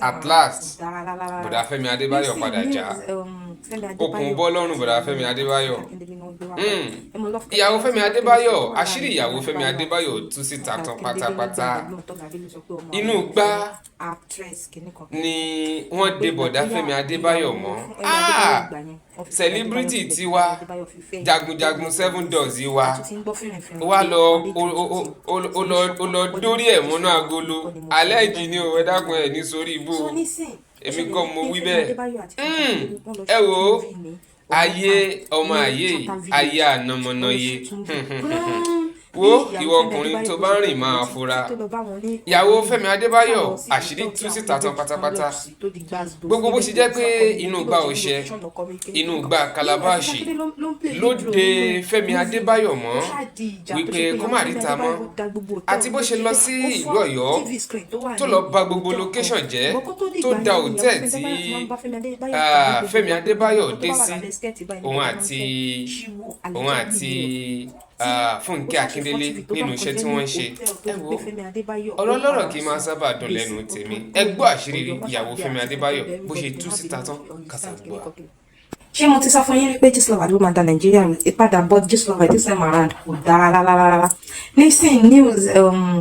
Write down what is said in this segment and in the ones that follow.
At last, bọ̀dá Femi Adebayo padà já. Okùn bọ́ lọ́rùn bọ̀dá Femi Adebayo. Ìyàwó Femi Adebayo, àṣírí ìyàwó Femi Adebayo tú síta tán pátápátá. Inú gbá ni wọ́n dè bọ̀dá Femi Adebayo mọ́. Celebrity tiwa, jagunjagun 7 doors wa, wá lọ dórí ẹ̀ mọ́nú agolo. Alẹ́ ìjì ni ò, ẹ dákun ẹ̀ ní sórí ibú. Èmi kọ́ mo wí bẹ́ẹ̀. Ẹ wo ayé ọmọ ayé ànàmọ́nàyé. Wo ìwọ ọkùnrin tó bá rìn máa fura. Ìyàwó Femi Adebayo àṣírí tú síta tán pátápátá. Gbogbo bó ṣe jẹ́ pé inú gba ọṣẹ, inú gba kalabashi ló dè Femi Adebayo mọ́ wípé kó má ríta mọ́. Àti bó ṣe lọ sí ìlú Ọ̀yọ́ tó lọ bà gbogbo location jẹ́, tó da hòtẹ́ẹ̀lì tí Femi Adebayo dé sí, òun àti Fúnkẹ́ Akíndélé nínú iṣẹ́ tí wọ́n ń ṣe. Ẹ wo ọ̀rọ̀ lọ́rọ̀ kì í máa sábà dùn lẹ́nu tèmi. Ẹ gbọ́ àṣírí ìyàwó Femi Adebayo bó ṣe tú síta tán kàṣàgbọ́. Ṣé mo ti sọ fún yín pé Gistlover ló máa da Nàìjíríà rú? Ìpadàbọ̀ Gistlover this time around kò dára rárá. Nísìnyí news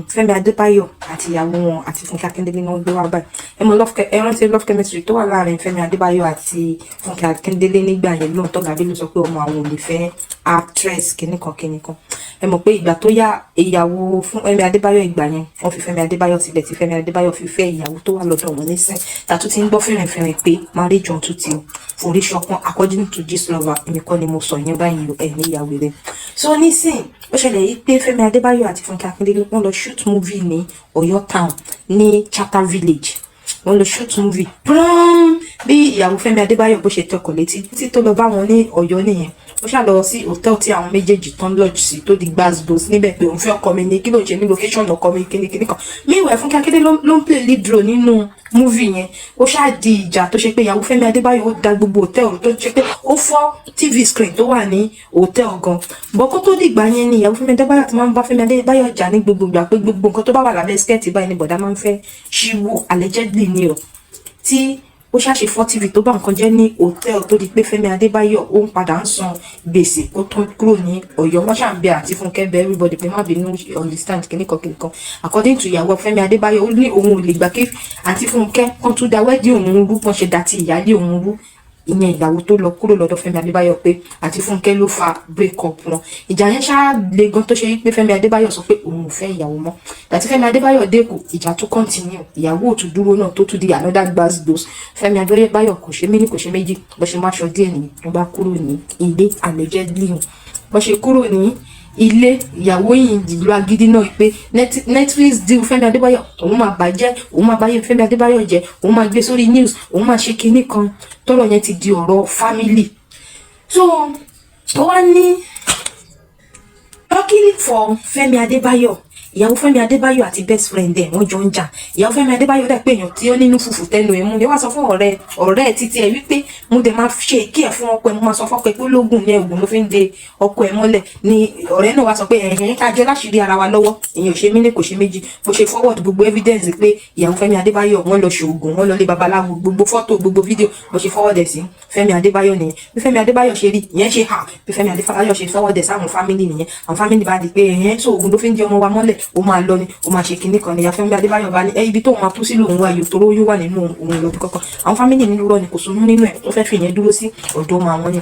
Femi Adebayo àti ìyàwó wọn àti Fúnkẹ́ Akíndélé náà gbé wá báyìí. Ẹ rántí love chemistry tó wà láàrin Femi Adebayo àti Fúnkẹ́ Akíndélé nígbà yẹn lóòótọ́ gàbí ló sọ pé ọmọ àwọn ò lè fẹ́ actress kìnnìkan. Ẹ mọ̀ pé ìgbà tó yá ìyàwó fún Femi Adebayo ìgbà yẹn wọ́n fi Femi Adebayo sílẹ̀ tí Femi Adebayo fi fẹ́ ìyàwó tó wà lọ́dọ̀ wọn nísìn tàtú ti ń gbọ́ fìrìnfìrìn pé marriage on tún ti forí ṣọpọ́n according to Gistlover èmi kọ́ ni mo sọ yẹn báyìí ẹ̀ ní ìyàwó rẹ̀. So nísìn ó ṣẹlẹ̀ yìí pé Femi Adebayo àti Fúnkẹ́ Akíndélé wọ́n lọ shoot movie ní Ọ̀yọ́ town ní Chata village. Wọ́n lọ shoot movie bí ìyàwó Femi Adebayo bó ṣe tọkọ̀ létí títí tó lọ bá wọn ní Ọ̀yọ́ nìyẹn. Ó ṣá lọ sí hòtẹ́ẹ̀lì tí àwọn méjèèjì tán lodge sí tó di gbazgbos níbẹ̀ pé òun fẹ́ ọkọ mi ní kí ló ń ṣe ní location ọkọ mi kíní kan. Meanwhile Fúnkẹ́ Akíndélé ló ń play lead role nínú movie yẹn. Ó ṣá di ìjà tó ṣe pé ìyàwó Femi Adebayo ó da gbogbo hòtẹ́ẹ̀lì tó ṣe pé ó fọ́ TV screen tó wà ní hòtẹ́ẹ̀lì gan. Bọ́kọ́ tó dìgbà yẹn ni ìyàwó Femi Adebayo ti máa ń bá Femi Adebayo jà ní gbogbo ìgbà pé gbogbo nǹkan tó bá wà lábẹ́ skẹ́ẹ̀tì báyìí ni bọ̀dá máa ń fẹ́ ṣíwò allegedly ni o. Tí ó ṣàṣe fọ́ TV tó bá nǹkan jẹ́ ní hòtẹ́ẹ̀lì tó di pé Femi Adebayo ó ń padà ń san gbèsè kó tó kúrò ní Ọ̀yọ́. Wọ́n ṣàǹbẹ̀ àti Fúnkẹ́ bẹ everybody pé má bínú understand kìnnìkan. According to ìyàwó Femi Adebayo ó ní òun ò lè gbà kí àti Fúnkẹ́ kan tún da wedding òun rú bọ́n ṣe dá ti ìyálé òun rú. Ìyẹn ìyàwó tó lọ kúrò lọ́dọ̀ Femi Adebayo pé àti Fúnkẹ́ ló fa break up wọn. Ìjà yẹn ṣáà le gan tó ṣe pé Femi Adebayo sọ pé òun ò fẹ́ ìyàwó mọ́. Àti Femi Adebayo dẹ́kun ìjà tó continue. Ìyàwó ò tún dúró náà tó tún di another gbazgbos. Femi Adebayo kò ṣe méní kò ṣe méjì bó ṣe máa ṣọ díẹ̀ nìyẹn ló bá kúrò ní ilé allegedly. Bó ṣe kúrò ní ilé ìyàwó yìí ìlú agídí náà pé Netflix deal Femi Adebayo òun máa bàjẹ́ òun máa báyé Femi Adebayo jẹ́ òun máa gbé sórí news òun máa ṣe kinní kan tọ́rọ̀ yẹn ti di ọ̀rọ̀ family. So ó wá ní luckily for Femi Adebayo ìyàwó Femi Adebayo àti best friend ẹ̀ wọ́n jọ ń jà. Ìyàwó Femi Adebayo dẹ̀ pé èèyàn tí ó nínú fùfù tẹnu ẹ̀ mú ni wá sọ fún ọ̀rẹ́ títí ẹ̀ wípé mo dẹ̀ máa ṣe ìkí ẹ̀ fún ọkọ ẹ̀ mo máa sọ fọ́kọ ẹ̀ pé ológun ní ẹ̀gùn ló fi ń de ọkọ ẹ̀ mọ́lẹ̀ ni ọ̀rẹ́ náà wá sọ pé ẹ̀yìn ká jọ láṣìírí ara wa lọ́wọ́ èèyàn ò ṣe mí ní kò ṣe méjì bó ṣe forward gbogbo evidence pé ìyàwó Femi Adebayo wọ́n lọ ṣoògùn wọ́n lọ lé babaláwo gbogbo fọ́tò gbogbo fídíò bó ṣe forward ẹ̀ sí Femi Adebayo nìyẹn. Bí Femi Adebayo ṣe rí ìyẹn ṣe hà bí Femi Adebayo ṣe forward ẹ̀ sáwọn family nìyẹn. Àwọn family bá di pé ẹ̀yẹn ṣoògùn ló fi ń di ọmọ wa mọ́lẹ̀ ó máa lọ ni ó máa ṣe kinní kan ní Femi Adebayo bá ní ibi tó máa kú sí lòun wá yòó toró yóò wà nínú òun lọ́bí kọ́kọ́. Àwọn family nínú rọ ni kò sónú nínú ẹ̀ tó fẹ́ fi yẹn dúró sí ọ̀dọ̀ ọmọ àwọn ni.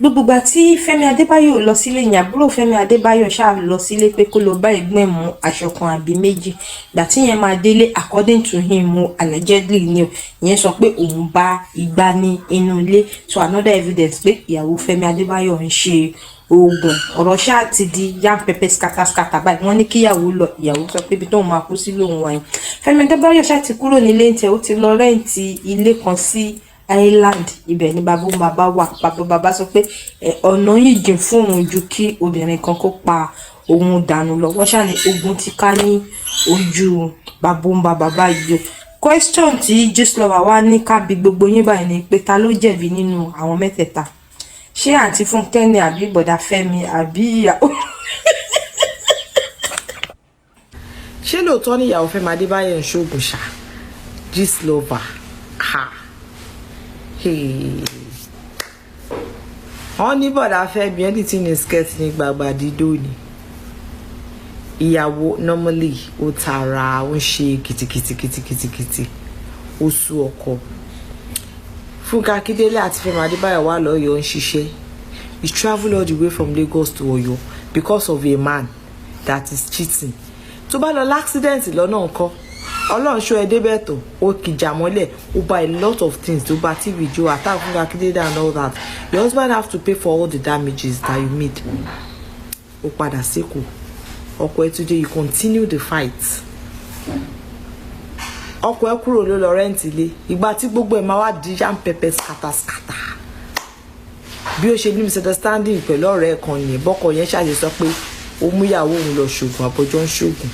Gbogbo ìgbà tí Femi Adebayo lọ sílé yẹn àbúrò Femi Adebayo ṣáà lọ sílé pé kó lọ bá ẹ̀gbọ́n mú aṣọ kan àbí méjì. Ìgbà tí yẹn máa délé according to him allegedly ni o ìyẹn sọ pé òun bá igbá ní inú ilé. So another evidence pé ìyàwó Femi Adebayo ń ṣe oògùn. Ọ̀rọ̀ ṣáà ti di yam pepper scatter báyìí. Wọ́n ní kíyàwó lọ ìyàwó sọ pé ibi tóun máa kú sí lòun wáyé. Femi Adebayo ṣáà ti kúrò nílé ńtẹ̀ ó ti lọ rẹ́ǹtì ilé kan sí Island. Ibẹ̀ ni bàbá wà. Bàbá sọ pé ọ̀nà yìí jìn fún òun ju kí obìnrin kan kó pa òun dànù lọ. Wọ́n ṣáà ní ogun ti ká ní ojú bàbá yìí. Question tí Gistlover wá ní ká bi gbogbo yín báyìí ni pé ta ló jẹ̀bi nínú àwọn mẹ́tẹ̀ẹ̀ta? Ṣé àǹtí Fúnkẹ́ ni àbí bọ̀dá Femi àbí ìyàwó? ṣé lóòótọ́ ni ìyàwó Femi Adebayo ń ṣoògùn ṣá gist lover ha wọ́n ní bọ̀dá Femi anything is skirt ní gbàgbà dídó ni ìyàwó normally ó tara ó ń ṣe kìtìkìtì ó sú ọkọ Fúnkẹ́ Akíndélé àti Femi Adebayo wà lọ́yọ̀ọ́ ń ṣiṣẹ́. He travel all the way from Lagos to Oyo because of a man that is cheating. Tó bá lọ l'accident lọ́nà ńkọ́ Ọlọ́run ṣọ́ ẹ débẹ̀ tó ó kìjà mọ́lẹ̀ ó buy a lot of things tó bá TV jó attack Fúnkẹ́ Akíndélé and all that. Your husband have to pay for all the damages that you made. Ó padà sékòó ọkọ ẹ today you continue the fight. Ọkọ ẹ kúrò ló lọ rent ilé ìgbà tí gbogbo ẹ máa wá di jam pepper scatter. Bí ó ṣe ní misunderstanding pẹ̀lú ọ̀rẹ́ kan yẹn bọ́kọ yẹn ṣàṣẹ sọ pé ó mú ìyàwó òun lọ ṣògùn àbọ̀jọ́ ń ṣògùn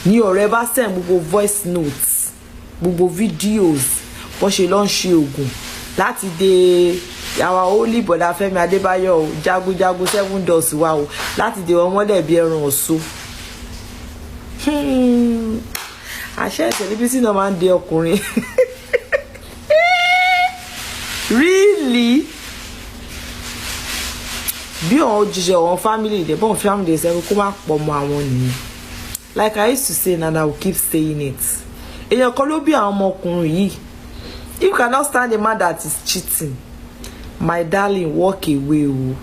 ní ọ̀rẹ́ bá send gbogbo voice notes gbogbo videos bó ṣe lọ ń ṣe ògùn láti dé àwa holy bọ̀dá Femi Adebayo jagunjagun 7 doors wa o láti dé wọn mọ́lẹ̀ bí ẹran ọ̀ṣọ́ àṣẹ tẹlifíṣàn náà máa ń dé ọkùnrin really bí àwọn òjíṣẹ́ àwọn family dey bon family ṣe kó má pọ̀ mọ́ àwọn nìyẹn like I used to say and I will keep saying it èèyàn kan ló bí àwọn ọmọkùnrin yìí if you cannot stand a man that is cheating my darling walk away o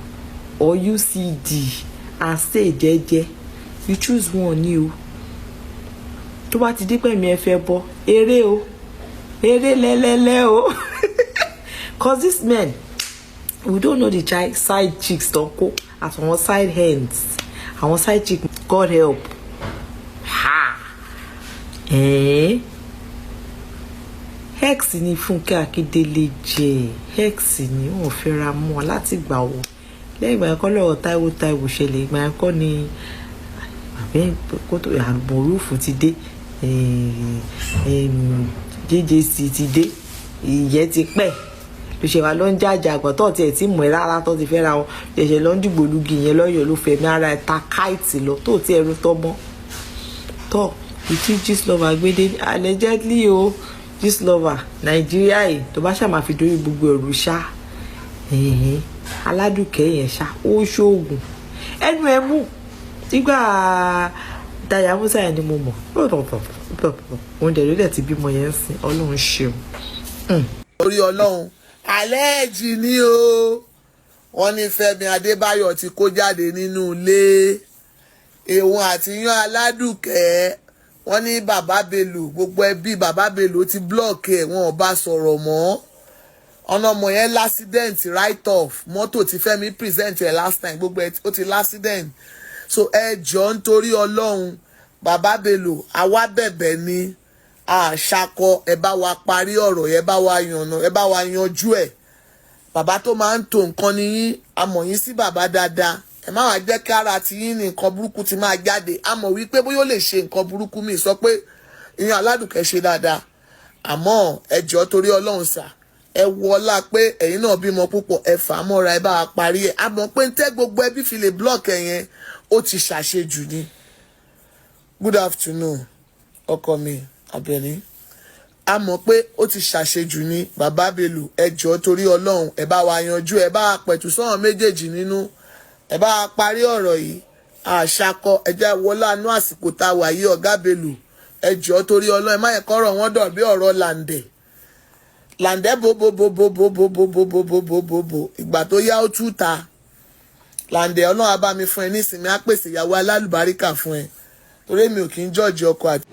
or UCD and stay jẹ́jẹ́ you choose one ni o tó bá ti dé pẹ̀mí ẹ fẹ́ bọ́ eré o eré lẹ́lẹ́lẹ́ o cause this men we don't know the side chicks don go as our side hands our side chick God help ha hex ni Fúnkẹ́ Akíndélé jẹ́ hex ni wọ́n fẹ́ra mọ́ láti gbà wọ́ lẹ́yìn ìgbà ẹ̀kọ́ lọ́wọ́ Táíwò ṣẹlẹ̀ ìgbà ẹ̀kọ́ ni àbẹ́ kótó àbòrúfù ti dé JJC ti dé ìyẹn ti pẹ́ ló ṣe wá ló ń jájà àgbọ̀n tó tiẹ̀ tí mọ̀ ẹ́ rárá tó ti fẹ́ ra wọn ṣẹ̀ṣẹ̀ ló ń dìgbò lugi yẹn lọ́yọ̀ ló fẹ́ mi ara ẹ̀ ta káìtì lọ tó ti ẹrú tọ́ mọ́ tọ́ ìtú gist lover gbédé allegedly o gist lover Nàìjíríà yìí tó bá ṣàmà fi dórí gbogbo ẹ̀rù ṣá aládùkẹ́ yẹn ṣá ó ṣoògùn ẹnu ẹ mú nígbà Daya Musa yẹn ni mo mọ̀ òun dẹ̀ ló dẹ̀ ti bímọ yẹn ń sìn Ọlọ́run ṣeun. Orí Ọlọ́run àlẹ́jì ni o wọ́n ní Femi Adebayo ti kó jáde nínú ilé Ehun àti Yan Aládùkẹ́ wọ́n ní bàbá Bello gbogbo ẹbí bàbá Bello ti blọọkì ẹ̀ wọn ò bá sọ̀rọ̀ mọ́ ọ̀nà ọmọ yẹn l'accident right off mọ́tò tí Femi present ẹ̀ last time gbogbo ẹ̀ ó ti l'accident so ẹ jọ̀ọ́ nítorí Ọlọ́run bàbá Bello àwa bẹ̀bẹ̀ ni àṣàkọ ẹ bá wa parí ọ̀rọ̀ ẹ bá wa yànnà ẹ bá wa yanjú ẹ̀ bàbá tó máa ń tò nǹkan ni yín àmọ̀ yín sí bàbá dáadáa ẹ má wàá jẹ́ kí ara ti yín ní nǹkan burúkú ti máa jáde àmọ̀ wípé bóyá ó lè ṣe nǹkan burúkú mi sọ pé ìyẹn Aládùkẹ́ ṣe dáadáa àmọ́ ẹ jọ̀ọ́ torí Ọlọ́run sà ẹ wọlá pé ẹ̀yin náà bímọ púpọ̀ ẹ fà á mọ́ra ẹ bá wa parí ẹ̀ àmọ́ pé ń tẹ́ gbogbo ẹbí fi lè block ẹ̀ yẹn ó ti ṣàṣejù ni. Good afternoon ọkọ mi Abẹ́ní a mọ̀ pé ó ti ṣàṣejù ní bàbá Bello ẹ jọ̀ọ́ torí Ọlọ́run ẹ bá wa yanjú ẹ bá wa pẹ̀tù sọ́wọ́n méjèèjì nínú ẹ bá wa parí ọ̀rọ̀ yìí àṣàkọ ẹjẹ́ wọláàánú àsìkò tá a wà yìí ọ̀gá Bello ẹ jọ̀ọ́ torí Ọlọ́run ẹ má yẹ kọ́rọ̀ wọn dọ̀ bí ọ̀rọ̀ làǹdẹ̀ bòbòbòbòbòbòbòbòbòbò ìgbà tó yá ó tú ta làǹdẹ̀ Ọlọ́run á bá mi fún ẹ nísìnyí á pèsè ìyàwó alálùbáríkà fún ẹ torí mi ò kí ń jọ́ọ̀jì ọkọ àti.